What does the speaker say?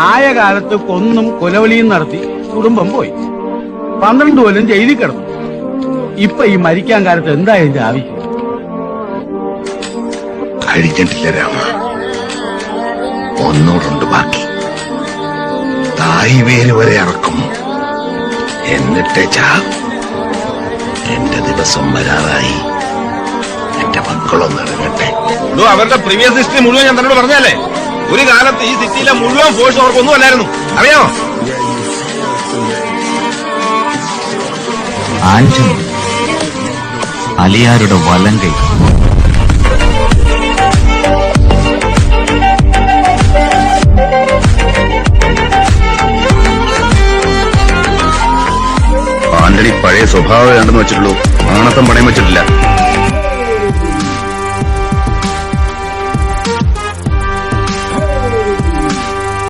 ആയ കാലത്ത് കൊന്നും കൊലവിളിയും നടത്തി കുടുംബം പോയി. 12 കൊല്ലം ജയിലിൽ കിടന്നു. ഇപ്പൊ ഈ മരിക്കാൻ കാലത്ത് എന്താ എന്റെ ആവശ്യം? കഴിഞ്ഞിട്ടില്ല രാമ, ഒന്നോടുണ്ട് ബാക്കി. തായ് വേര് വരെ ഇറക്കും, എന്നിട്ടേ ചാകും. എന്റെ ദിവസം വരാറായി. എന്റെ മക്കളൊന്ന് ഇറങ്ങട്ടെ. അവരുടെ പ്രീവിയസ് ഹിസ്റ്ററി മുഴുവൻ ഞാൻ തന്നോട് പറഞ്ഞല്ലേ. ഒരു കാലത്ത് ഈ സിറ്റിയിലെ മുഴുവൻ ഫോഴ്സ് അവർക്കൊന്നും അല്ലായിരുന്നു, അറിയാമോ? ആന്റണി അലിയാരുടെ വലങ്കൈ. ആന്റണി പഴയ സ്വഭാവം വേണ്ടെന്ന് വെച്ചിട്ടുള്ളൂ, ആണത്തം പണയം വെച്ചിട്ടില്ല.